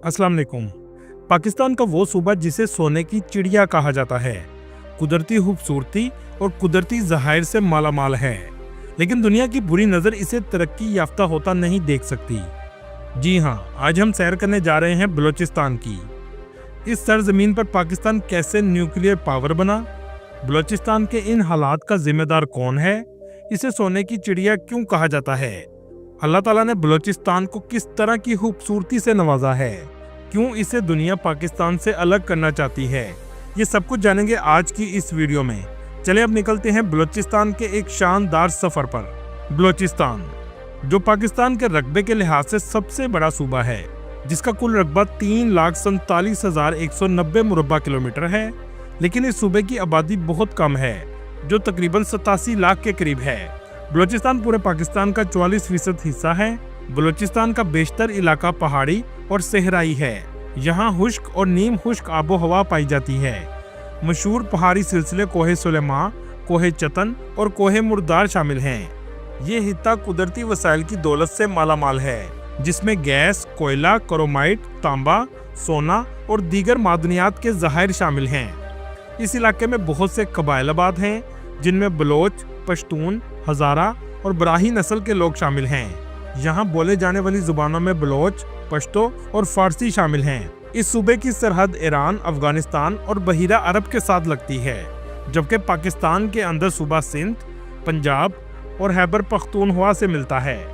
अस्सलाम वालेकुम। पाकिस्तान का वो सूबा जिसे सोने की चिड़िया कहा जाता है, कुदरती खूबसूरती और कुदरती ज़खायर से मालामाल है, लेकिन दुनिया की बुरी नज़र इसे तरक्की याफ्ता होता नहीं देख सकती। जी हाँ, आज हम सैर करने जा रहे हैं बलूचिस्तान की। इस सरजमीन पर पाकिस्तान कैसे न्यूक्लियर पावर बना, बलूचिस्तान के इन हालात का जिम्मेदार कौन है, इसे सोने की चिड़िया क्यों कहा जाता है, अल्लाह ताला ने बलूचिस्तान को किस तरह की खूबसूरती से नवाजा है, क्यों इसे दुनिया पाकिस्तान से अलग करना चाहती है, ये सब कुछ जानेंगे आज की इस वीडियो में। चले अब निकलते हैं बलूचिस्तान के एक शानदार सफर पर। बलूचिस्तान जो पाकिस्तान के रकबे के लिहाज से सबसे बड़ा सूबा है, जिसका कुल रकबा 3,47,190 मुरब्बा किलोमीटर है, लेकिन इस सूबे की आबादी बहुत कम है, जो तकरीबन 87 लाख के करीब है। बलूचिस्तान पूरे पाकिस्तान का 44% हिस्सा है। बलूचिस्तान का बेशतर इलाका पहाड़ी और सहराई है। यहाँ खुश्क और नीम खुश्क आबो हवा पाई जाती है। मशहूर पहाड़ी सिलसिले कोहे सुलेमा, कोहे चतन और कोहे मुर्दार शामिल हैं। ये हित्ता कुदरती वसाइल की दौलत से मालामाल है, जिसमें गैस, कोयला, क्रोमाइट, तांबा, सोना और दीगर मादनियात के ज़खायर शामिल हैं। इस इलाके में बहुत से कबाइल आबाद हैं, जिनमें बलोच, पश्तून, हज़ारा और बराही नस्ल के लोग शामिल हैं। यहाँ बोले जाने वाली जुबानों में बलोच, पश्तो और फारसी शामिल हैं। इस सूबे की सरहद ईरान, अफगानिस्तान और बहीरा अरब के साथ लगती है, जबकि पाकिस्तान के अंदर सूबा सिंध, पंजाब और खैबर पख्तूनख्वा से मिलता है।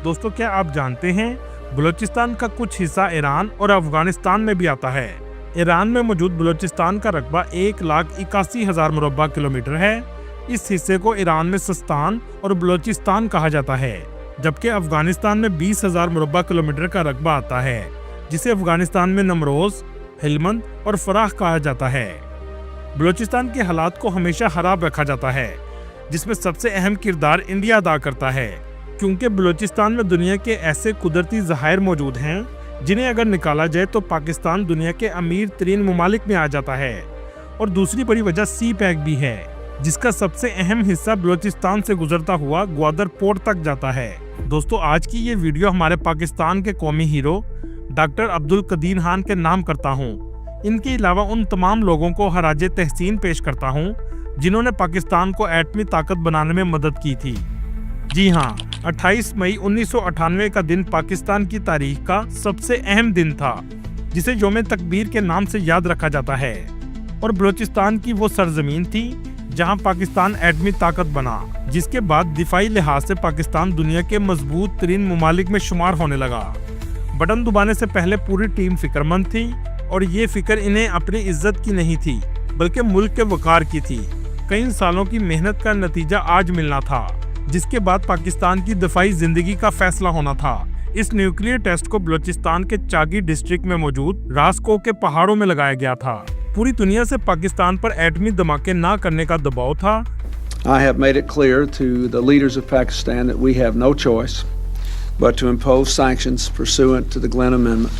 दोस्तों, क्या आप जानते हैं बलूचिस्तान का कुछ हिस्सा ईरान और अफगानिस्तान में भी आता है। ईरान में मौजूद बलूचिस्तान का रकबा 1,81,000 मुरब्बा किलोमीटर है। इस हिस्से को ईरान में सिस्तान और बलूचिस्तान कहा जाता है, जबकि अफगानिस्तान में 20,000 मुरब्बा किलोमीटर का रकबा आता है, जिसे अफगानिस्तान में नमरोज, हेलमंद और फराह कहा जाता है। बलूचिस्तान के हालात को हमेशा खराब रखा जाता है, जिसमें सबसे अहम किरदार इंडिया अदा करता है, क्योंकि बलूचिस्तान में दुनिया के ऐसे कुदरती ज़खायर मौजूद हैं जिन्हें अगर निकाला जाए तो पाकिस्तान दुनिया के अमीर तरीन ममालिक में आ जाता है। और दूसरी बड़ी वजह सी पैक भी है, जिसका सबसे अहम हिस्सा बलूचिस्तान से गुजरता हुआ ग्वादर पोर्ट तक जाता है। दोस्तों, आज की ये वीडियो हमारे पाकिस्तान के कौमी हीरो डॉक्टर अब्दुल कदीर खान के नाम करता हूँ। इनके अलावा उन तमाम लोगों को खराज तहसीन पेश करता हूँ जिन्होंने पाकिस्तान को एटमी ताकत बनाने में मदद की थी। जी हाँ, 28 मई 1998 का दिन पाकिस्तान की तारीख का सबसे अहम दिन था, जिसे यौम तकबीर के नाम से याद रखा जाता है। और बलूचिस्तान की वो सरजमीन थी जहां पाकिस्तान एटमी ताकत बना, जिसके बाद दिफाई लिहाज से पाकिस्तान दुनिया के मजबूत तरीन ममालिक में शुमार होने लगा। बटन दबाने से पहले पूरी टीम फिक्रमंद थी, और ये फिक्र इन्हें अपनी इज्जत की नहीं थी, बल्कि मुल्क के वकार की थी। कई सालों की मेहनत का नतीजा आज मिलना था, जिसके बाद पाकिस्तान की दफाई जिंदगी का फैसला होना था। इस न्यूक्लियर टेस्ट को बलूचिस्तान के चागी डिस्ट्रिक्ट में मौजूद रास्को के पहाड़ों में लगाया गया था। पूरी दुनिया से पाकिस्तान पर एटमी धमाके ना करने का दबाव था। I have made it clear to the leaders of Pakistan that we have no choice but to impose sanctions pursuant to the Glenn Amendment,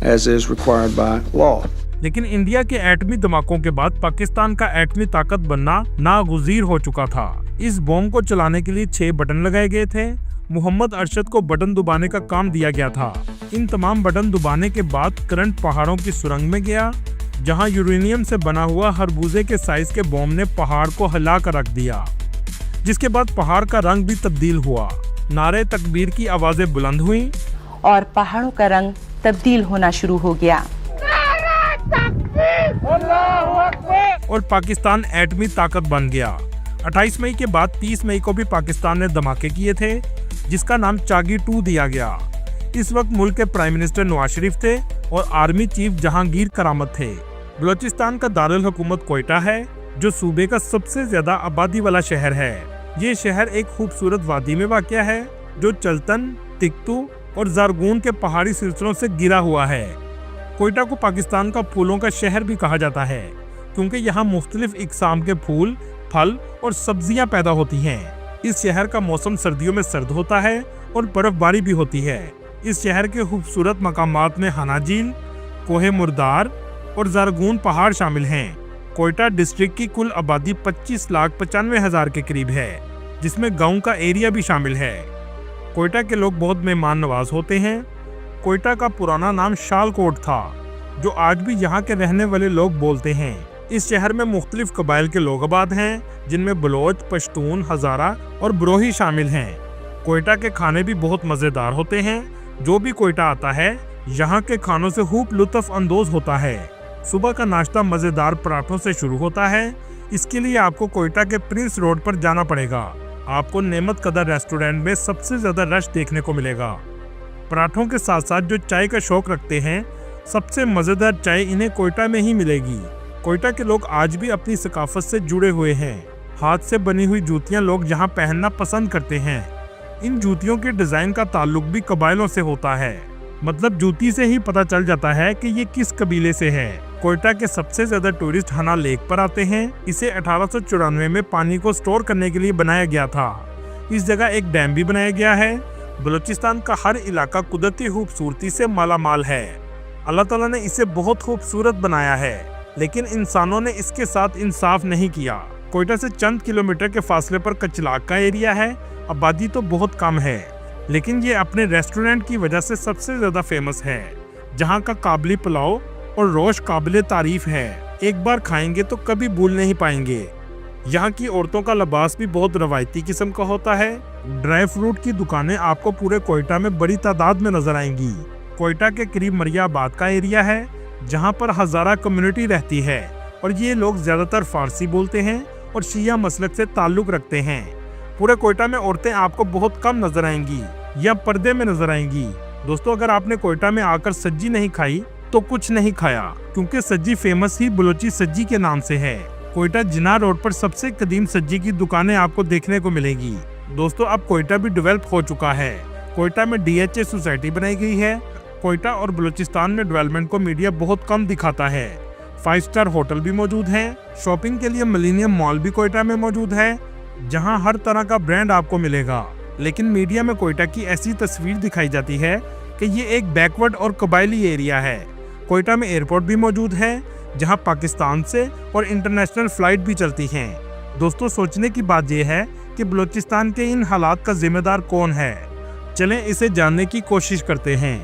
as is required by law. लेकिन इंडिया के एटमी धमाकों के बाद पाकिस्तान का एटमी ताकत बनना नागुज़ीर हो चुका था। इस बॉम्ब को चलाने के लिए 6 बटन लगाए गए थे। मोहम्मद अरशद को बटन दबाने का काम दिया गया था। इन तमाम बटन दबाने के बाद करंट पहाड़ों की सुरंग में गया, जहां यूरेनियम से बना हुआ खरबूजे के साइज के बॉम्ब ने पहाड़ को हिला कर रख दिया, जिसके बाद पहाड़ का रंग भी तब्दील हुआ। नारे तकबीर की आवाजें बुलंद हुई और पहाड़ों का रंग तब्दील होना शुरू हो गया। और पाकिस्तान एटमी ताकत बन गया। 28 मई के बाद 30 मई को भी पाकिस्तान ने धमाके किए थे, जिसका नाम चागी 2 दिया गया। इस वक्त मुल्क के प्राइम मिनिस्टर नवाज शरीफ थे और आर्मी चीफ जहांगीर करामत थे। बलूचिस्तान का दारुल हुकूमत कोयटा है, जो सूबे का सबसे ज्यादा आबादी वाला शहर है। ये शहर एक खूबसूरत वादी में वाक़या है, जो चलतन, तिकतू और जारगून के पहाड़ी सिलसिलों से घिरा हुआ है। कोयटा को पाकिस्तान का फूलों का शहर भी कहा जाता है, क्योंकि यहाँ मुख्तलिफ इकसाम के फूल, फल और सब्जियां पैदा होती हैं। इस शहर का मौसम सर्दियों में सर्द होता है और बर्फबारी भी होती है। इस शहर के खूबसूरत मकामात में हना झील, कोहे मुर्दार और जारगून पहाड़ शामिल हैं। कोयटा डिस्ट्रिक्ट की कुल आबादी 25,95,000 के करीब है, जिसमें गांव का एरिया भी शामिल है। कोयटा के लोग बहुत मेहमान नवाज होते हैं। कोयटा का पुराना नाम शालकोट था, जो आज भी यहाँ के रहने वाले लोग बोलते हैं। इस शहर में मुख्तलिफ कबाइल के लोग आबाद हैं, जिनमें बलोच, पश्तून, हजारा और ब्रोही शामिल हैं। कोयटा के खाने भी बहुत मज़ेदार होते हैं। जो भी कोयटा आता है यहाँ के खानों से खूब लुत्फ अंदोज होता है। सुबह का नाश्ता मज़ेदार पराठों से शुरू होता है। इसके लिए आपको कोयटा के प्रिंस रोड पर जाना पड़ेगा। आपको नेमत कदर रेस्टोरेंट में सबसे ज़्यादा रश देखने को मिलेगा। पराठों के साथ साथ जो चाय का शौक रखते हैं, सबसे मज़ेदार चाय इन्हें कोयटा में ही मिलेगी। कोयटा के लोग आज भी अपनी सकाफत से जुड़े हुए हैं। हाथ से बनी हुई जूतियाँ लोग यहाँ पहनना पसंद करते हैं। इन जूतियों के डिज़ाइन का ताल्लुक भी कबाइलों से होता है, मतलब जूती से ही पता चल जाता है कि ये किस कबीले से है। कोयटा के सबसे ज्यादा टूरिस्ट हना लेक पर आते हैं। इसे 1894 में पानी को स्टोर करने के लिए बनाया गया था। इस जगह एक डैम भी बनाया गया है। बलूचिस्तान का हर इलाका कुदरती खूबसूरती से मालामाल है। अल्लाह ताला ने इसे बहुत खूबसूरत बनाया है, लेकिन इंसानों ने इसके साथ इंसाफ नहीं किया। कोयटा से चंद किलोमीटर के फासले पर कचलाग का एरिया है। आबादी तो बहुत कम है, लेकिन ये अपने रेस्टोरेंट की वजह से सबसे ज्यादा फेमस है। जहाँ का काबली पुलाव और रोश काबिले तारीफ है। एक बार खाएंगे तो कभी भूल नहीं पाएंगे। यहाँ की औरतों का लिबास भी बहुत रवायती किस्म का होता है। ड्राई फ्रूट की दुकानें आपको पूरे कोयटा में बड़ी तादाद में नजर आएंगी। कोयटा के करीब मरियाबाद का एरिया है, जहाँ पर हजारा कम्युनिटी रहती है और ये लोग ज्यादातर फारसी बोलते हैं और शिया मसलक से ताल्लुक रखते हैं। पूरे कोयटा में औरतें आपको बहुत कम नजर आएंगी या पर्दे में नजर आएंगी। दोस्तों, अगर आपने कोयटा में आकर सज्जी नहीं खाई तो कुछ नहीं खाया, क्योंकि सज्जी फेमस ही बलोची सज्जी के नाम से है। कोयटा जिना रोड पर सबसे कदीम सज्जी की दुकानें आपको देखने को मिलेगी। दोस्तों, अब कोयटा भी डेवलप हो चुका है। कोयटा में DHA सोसाइटी बनाई गई है। कोयटा और बलूचिस्तान में डेवलपमेंट को मीडिया बहुत कम दिखाता है। 5 स्टार होटल भी मौजूद है। शॉपिंग के लिए मिलेनियम मॉल भी कोयटा में मौजूद है, जहां हर तरह का ब्रांड आपको मिलेगा। लेकिन मीडिया में कोयटा की ऐसी तस्वीर दिखाई जाती है कि ये एक बैकवर्ड और कबायली एरिया है। कोयटा में एयरपोर्ट भी मौजूद है, जहां पाकिस्तान से और इंटरनेशनल फ्लाइट भी चलती हैं। दोस्तों, सोचने की बात यह है कि बलूचिस्तान के इन हालात का जिम्मेदार कौन है। चलें इसे जानने की कोशिश करते हैं।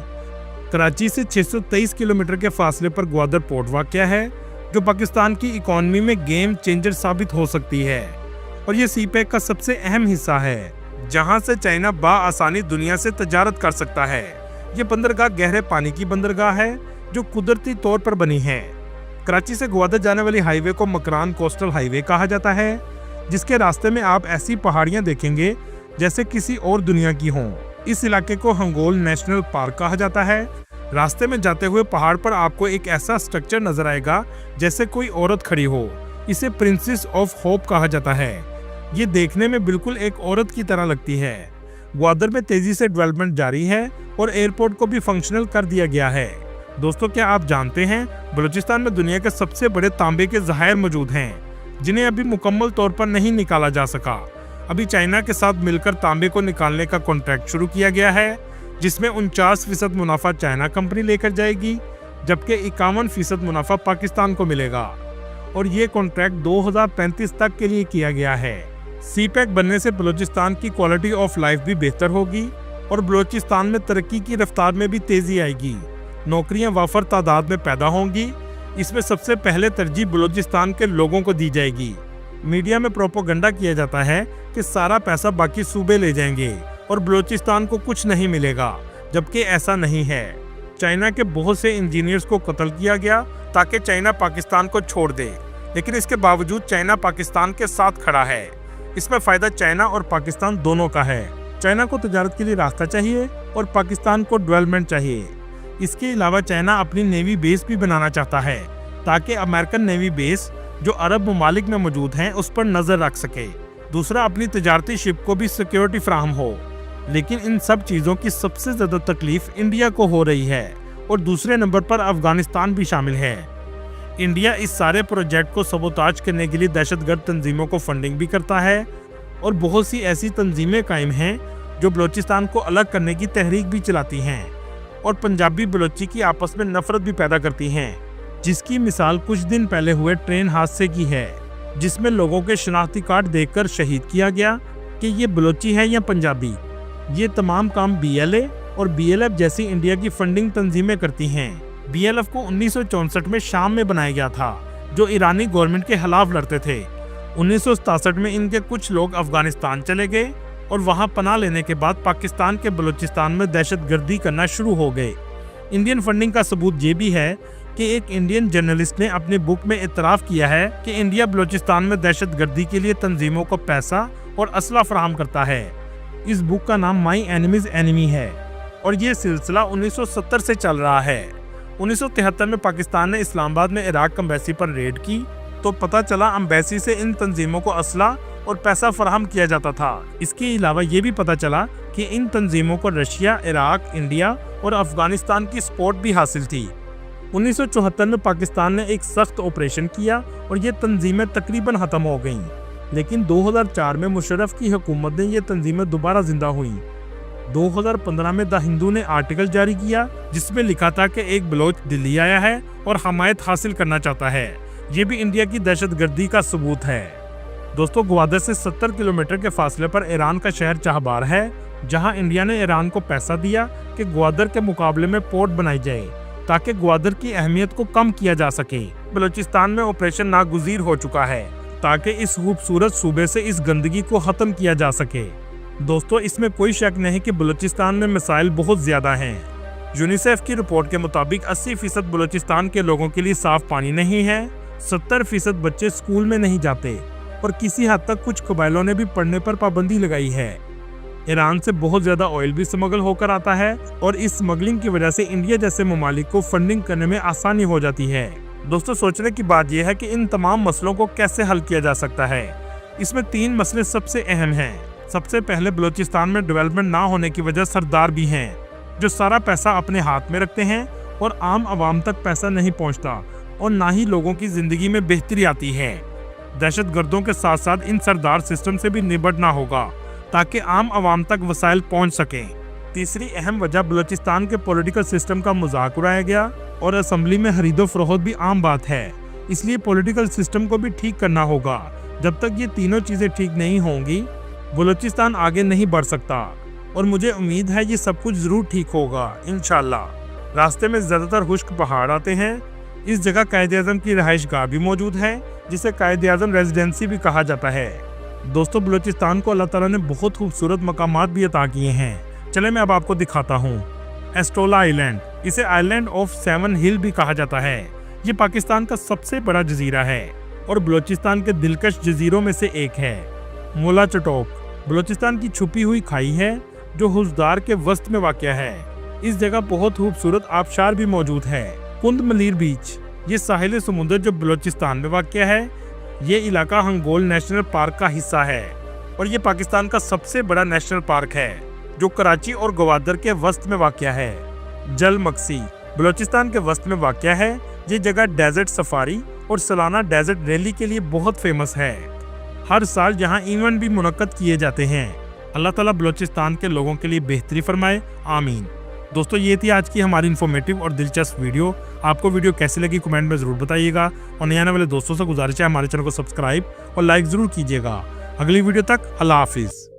कराची से 623 किलोमीटर के फासले पर ग्वादर पोर्ट वाक़या है, जो पाकिस्तान की इकॉनमी में गेम चेंजर साबित हो सकती है। और ये सीपैक का सबसे अहम हिस्सा है, जहां से चाइना बआसानी दुनिया से तजारत कर सकता है। ये बंदरगाह गहरे पानी की बंदरगाह है, जो कुदरती तौर पर बनी है। कराची से ग्वादर जाने वाली हाईवे को मकरान कोस्टल हाईवे कहा जाता है, जिसके रास्ते में आप ऐसी पहाड़ियां देखेंगे जैसे किसी और दुनिया की हों। इस इलाके को हंगोल नेशनल पार्क कहा जाता है। रास्ते में जाते हुए पहाड़ पर आपको एक ऐसा स्ट्रक्चर नजर आएगा जैसे कोई औरत खड़ी हो। इसे प्रिंसेस ऑफ होप कहा जाता है। ये देखने में बिल्कुल एक औरत की तरह लगती है। ग्वादर में तेजी से डेवलपमेंट जारी है और एयरपोर्ट को भी फंक्शनल कर दिया गया है। दोस्तों, क्या आप जानते हैं बलूचिस्तान में दुनिया के सबसे बड़े तांबे के ज़खायर मौजूद हैं, जिन्हें अभी मुकम्मल तौर पर नहीं निकाला जा सका। अभी चाइना के साथ मिलकर तांबे को निकालने का कॉन्ट्रैक्ट शुरू किया गया है, जिसमें 49% मुनाफा चाइना कंपनी लेकर जाएगी, जबकि 51% मुनाफा पाकिस्तान को मिलेगा। और ये कॉन्ट्रैक्ट 2035 तक के लिए किया गया है। सीपैक बनने से बलूचिस्तान की क्वालिटी ऑफ लाइफ भी बेहतर होगी और बलूचिस्तान में तरक्की की रफ्तार में भी तेजी आएगी। नौकरियां वाफर तादाद में पैदा होंगी। इसमें सबसे पहले तरजीह बलूचिस्तान के लोगों को दी जाएगी। मीडिया में प्रोपोगंडा किया जाता है कि सारा पैसा बाकी सूबे ले जाएंगे और बलूचिस्तान को कुछ नहीं मिलेगा, जबकि ऐसा नहीं है। चाइना के बहुत से इंजीनियर्स को कत्ल किया गया ताकि चाइना पाकिस्तान को छोड़ दे, लेकिन इसके बावजूद चाइना पाकिस्तान के साथ खड़ा है। इसमें फ़ायदा चाइना और पाकिस्तान दोनों का है। चाइना को तजारत के लिए रास्ता चाहिए और पाकिस्तान को डेवलपमेंट चाहिए। इसके अलावा चाइना अपनी नेवी बेस भी बनाना चाहता है, ताकि अमेरिकन नेवी बेस जो अरब ममालिक में मौजूद हैं उस पर नज़र रख सके। दूसरा, अपनी तजारती शिप को भी सिक्योरिटी फ्राहम हो। लेकिन इन सब चीज़ों की सबसे ज़्यादा तकलीफ इंडिया को हो रही है और दूसरे नंबर पर अफगानिस्तान भी शामिल है। इंडिया इस सारे प्रोजेक्ट को सबोताज करने के लिए दहशतगर्द तंजीमों को फंडिंग भी करता है और बहुत सी ऐसी तंजीमें कायम हैं जो बलूचिस्तान को अलग करने की तहरीक भी चलाती हैं और पंजाबी बलोची की आपस में नफरत भी पैदा करती हैं, जिसकी मिसाल कुछ दिन पहले हुए ट्रेन हादसे की है, जिसमें लोगों के शनाख्ती कार्ड देखकर शहीद किया गया कि ये बलोची है या पंजाबी। ये तमाम काम BLA और BLF जैसी इंडिया की फंडिंग तंजीमें करती हैं। BLF को 1964 में शाम में बनाया गया था, जो ईरानी गवर्नमेंट के खिलाफ लड़ते थे। 1967 में इनके कुछ लोग अफगानिस्तान चले गए और वहां पनाह लेने के बाद पाकिस्तान के बलूचिस्तान में दहशतगर्दी करना शुरू हो गए। इंडियन फंडिंग का सबूत ये भी है कि एक इंडियन जर्नलिस्ट ने अपनी बुक में इतराफ़ किया है कि इंडिया बलूचिस्तान में दहशतगर्दी के लिए तंजीमों को पैसा और असला फराहम करता है। इस बुक का नाम माई एनिमीज एनिमी है और ये सिलसिला 1970 से चल रहा है। 1973 में पाकिस्तान ने इस्लामाबाद में इराक एम्बेसी पर रेड की तो पता चला एम्बेसी से इन तंजीमों को असला और पैसा फराहम किया जाता था। इसके अलावा ये भी पता चला कि इन तंजीमों को रशिया, इराक, इंडिया और अफगानिस्तान की सपोर्ट भी हासिल थी। 1974 में पाकिस्तान ने एक सख्त ऑपरेशन किया और ये तंजीमें तकरीबन खत्म हो गईं। लेकिन 2004 में मुशर्रफ की हुकूमत ने ये तंजीमें दोबारा जिंदा हुईं। 2015 में द हिंदू ने आर्टिकल जारी किया जिसमें लिखा था कि एक बलोच दिल्ली आया है और हमायत हासिल करना चाहता है। ये भी इंडिया की दहशतगर्दी का सबूत है। दोस्तों, ग्वादर से 70 किलोमीटर के फासले पर ईरान का शहर चाहबार है, जहां इंडिया ने ईरान को पैसा दिया कि ग्वादर के मुकाबले में पोर्ट बनाई जाए ताकि ग्वादर की अहमियत को कम किया जा सके। बलूचिस्तान में ऑपरेशन नागुज़ीर हो चुका है ताकि इस खूबसूरत सूबे से इस गंदगी को खत्म किया जा सके। दोस्तों, इसमें कोई शक नहीं कि बलूचिस्तान में मसाइल बहुत ज्यादा हैं। यूनिसेफ की रिपोर्ट के मुताबिक 80% बलूचिस्तान के लोगों के लिए साफ पानी नहीं है, 70% बच्चे स्कूल में नहीं जाते और किसी हद तक कुछ कबाइलों ने भी पढ़ने पर पाबंदी लगाई है। ईरान से बहुत ज्यादा ऑयल भी स्मगल होकर आता है और इस स्मगलिंग की वजह से इंडिया जैसे ममालिक को फंडिंग करने में आसानी हो जाती है। दोस्तों, सोचने की बात यह है कि इन तमाम मसलों को कैसे हल किया जा सकता है। इसमें 3 मसले सबसे अहम हैं। सबसे पहले, बलूचिस्तान में डेवलपमेंट ना होने की वजह सरदार भी हैं, जो सारा पैसा अपने हाथ में रखते हैं और आम आवाम तक पैसा नहीं पहुंचता और ना ही लोगों की जिंदगी में बेहतरी आती है। दहशतगर्दों के साथ साथ इन सरदार सिस्टम से भी निपटना होगा ताकि आम आवाम तक वसाइल पहुंच सकें। तीसरी अहम वजह, बलूचिस्तान के पॉलिटिकल सिस्टम का मजाक उड़ाया गया और असेंबली में खरीदो फरोख्त भी आम बात है। इसलिए पॉलिटिकल सिस्टम को भी ठीक करना होगा। जब तक ये तीनों चीजें ठीक नहीं होंगी, बलूचिस्तान आगे नहीं बढ़ सकता और मुझे उम्मीद है ये सब कुछ जरूर ठीक होगा इंशाल्लाह। रास्ते में ज्यादातर खुश्क पहाड़ आते हैं। इस जगह कायद-ए-आज़म की रहायशगाह भी मौजूद है, जिसे कायद-ए-आज़म रेजिडेंसी भी कहा जाता है। दोस्तों, बलूचिस्तान को अल्लाह ताला ने बहुत खूबसूरत मकामात भी अता किए हैं। चले मैं अब आपको दिखाता हूँ। एस्टोला आइलैंड, इसे आइलैंड ऑफ 7 हिल भी कहा जाता है। ये पाकिस्तान का सबसे बड़ा जजीरा है और बलूचिस्तान के दिलकश जजीरों में से एक है। मोला चटोक बलूचिस्तान की छुपी हुई खाई है जो हुसदार के वस्त में वाक़या है। इस जगह बहुत खूबसूरत आबशार भी मौजूद है। कुंद मलीर बीच, ये साहिल समुद्र जो बलूचिस्तान में वाक़या है। ये इलाका हंगोल नेशनल पार्क का हिस्सा है और ये पाकिस्तान का सबसे बड़ा नेशनल पार्क है जो कराची और ग्वादर के वस्त में वाक़या है। जल मक्सी बलूचिस्तान के वस्त में वाक़या है। ये जगह डेजर्ट सफारी और सालाना डेजर्ट रैली के लिए बहुत फेमस है। हर साल यहाँ इवेंट भी मुनक्कद किए जाते हैं। अल्लाह ताला बलूचिस्तान के लोगों के लिए बेहतरी फरमाए, आमीन। दोस्तों, ये थी आज की हमारी इन्फॉर्मेटिव और दिलचस्प वीडियो। आपको वीडियो कैसी लगी कमेंट में ज़रूर बताइएगा और नए आने वाले दोस्तों से गुजारिश है हमारे चैनल को सब्सक्राइब और लाइक ज़रूर कीजिएगा। अगली वीडियो तक अल्लाह हाफिज़।